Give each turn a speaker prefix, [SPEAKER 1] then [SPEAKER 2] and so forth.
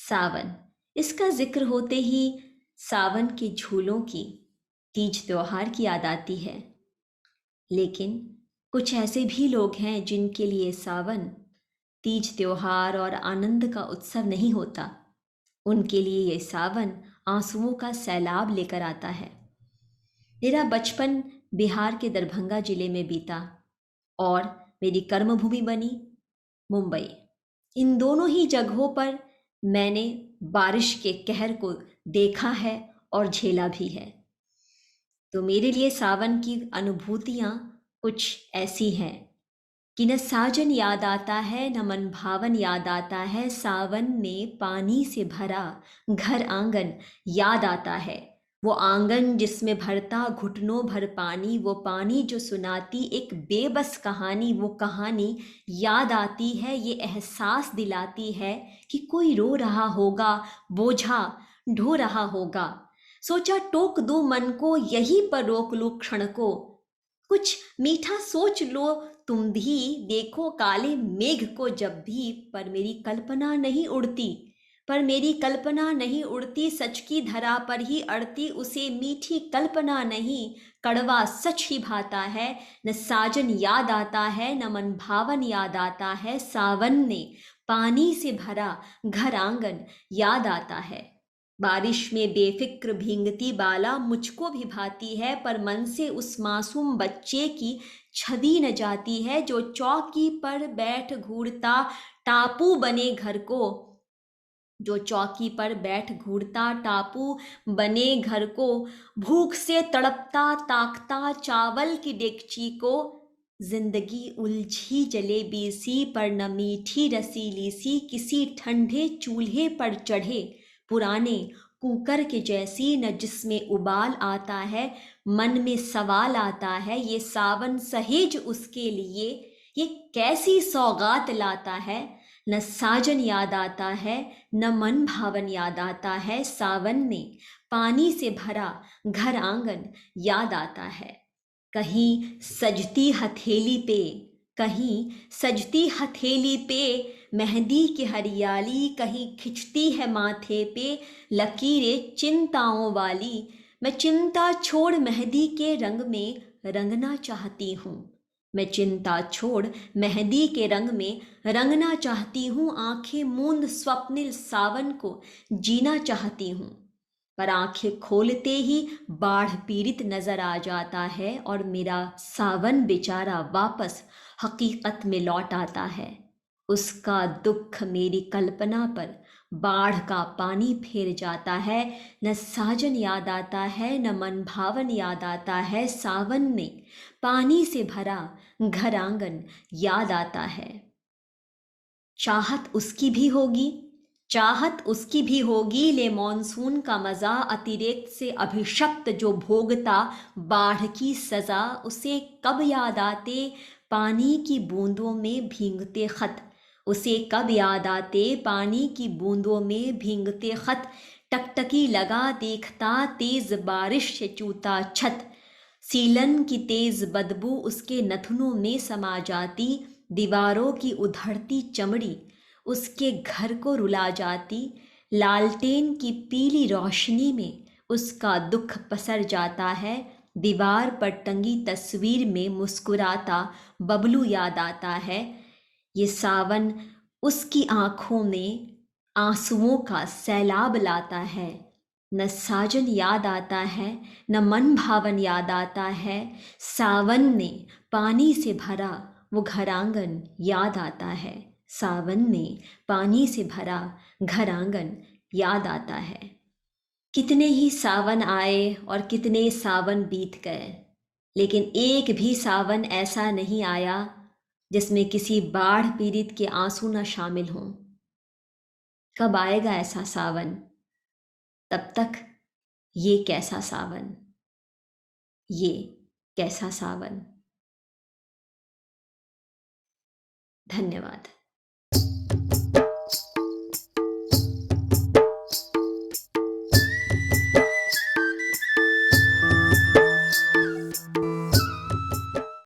[SPEAKER 1] सावन, इसका जिक्र होते ही सावन के झूलों की, तीज त्योहार की याद आती है। लेकिन कुछ ऐसे भी लोग हैं जिनके लिए सावन तीज त्योहार और आनंद का उत्सव नहीं होता। उनके लिए ये सावन आंसुओं का सैलाब लेकर आता है। मेरा बचपन बिहार के दरभंगा जिले में बीता और मेरी कर्मभूमि बनी मुंबई। इन दोनों ही जगहों पर मैंने बारिश के कहर को देखा है और झेला भी है। तो मेरे लिए सावन की अनुभूतियां कुछ ऐसी हैं कि न साजन याद आता है, न मन भावन याद आता है। सावन में पानी से भरा घर आंगन याद आता है। वो आंगन जिसमें भरता घुटनों भर पानी, वो पानी जो सुनाती एक बेबस कहानी, वो कहानी याद आती है। ये एहसास दिलाती है कि कोई रो रहा होगा, बोझा ढो रहा होगा। सोचा टोक दूं मन को, यहीं पर रोक लूं क्षण को। कुछ मीठा सोच लो तुम भी, देखो काले मेघ को जब भी। पर मेरी कल्पना नहीं उड़ती, पर मेरी कल्पना नहीं उड़ती। सच की धरा पर ही अड़ती, उसे मीठी कल्पना नहीं, कड़वा सच ही भाता है। न साजन याद आता है, न मन भावन याद आता है। सावन में पानी से भरा घर आंगन याद आता है। बारिश में बेफिक्र भींगती बाला मुझको भी भाती है, पर मन से उस मासूम बच्चे की छवि न जाती है, जो चौकी पर बैठ घूरता टापू बने घर को। जो चौकी पर बैठ घूरता टापू बने घर को, भूख से तड़पता ताकता चावल की डेगची को। जिंदगी उलझी जलेबी सी, पर न मीठी रसीली सी। किसी ठंडे चूल्हे पर चढ़े पुराने कुकर के जैसी, न जिसमें उबाल आता है मन में सवाल आता है। ये सावन सहेज उसके लिए ये कैसी सौगात लाता है। न साजन याद आता है, न मन भावन याद आता है। सावन में पानी से भरा घर आंगन याद आता है। कहीं सजती हथेली पे, कहीं सजती हथेली पे मेहंदी की हरियाली, कहीं खिंचती है माथे पे लकीरें चिंताओं वाली। मैं चिंता छोड़ मेहंदी के रंग में रंगना चाहती हूँ। मैं चिंता छोड़ मेहंदी के रंग में रंगना चाहती हूँ। आंखें मूंद स्वप्निल सावन को जीना चाहती हूँ। पर आंखें खोलते ही बाढ़ पीड़ित नजर आ जाता है और मेरा सावन बेचारा वापस हकीकत में लौट आता है। उसका दुख मेरी कल्पना पर बाढ़ का पानी फेर जाता है। न साजन याद आता है, न मन भावन याद आता है। सावन में पानी से भरा घर आंगन याद आता है। चाहत उसकी भी होगी, चाहत उसकी भी होगी, ले मॉनसून का मजा अतिरेक से अभिशप्त जो भोगता बाढ़ की सजा। उसे कब याद आते पानी की बूंदों में भींगते खत, उसे कब याद आते पानी की बूंदों में भींगते खत। टकटकी लगा देखता तेज बारिश से चूता छत, सीलन की तेज बदबू उसके नथुनों में समा जाती। दीवारों की उधड़ती चमड़ी उसके घर को रुला जाती। लालटेन की पीली रोशनी में उसका दुख पसर जाता है। दीवार पर टंगी तस्वीर में मुस्कुराता बबलू याद आता है। ये सावन उसकी आंखों में आंसुओं का सैलाब लाता है। न साजन याद आता है, न मन भावन याद आता है। सावन में पानी से भरा वो घर आंगन याद आता है। सावन में पानी से भरा घर आंगन याद आता है। कितने ही सावन आए और कितने सावन बीत गए, लेकिन एक भी सावन ऐसा नहीं आया जिसमें किसी बाढ़ पीड़ित के आंसू न शामिल हों। कब आएगा ऐसा सावन? तब तक ये कैसा सावन, ये कैसा सावन। धन्यवाद।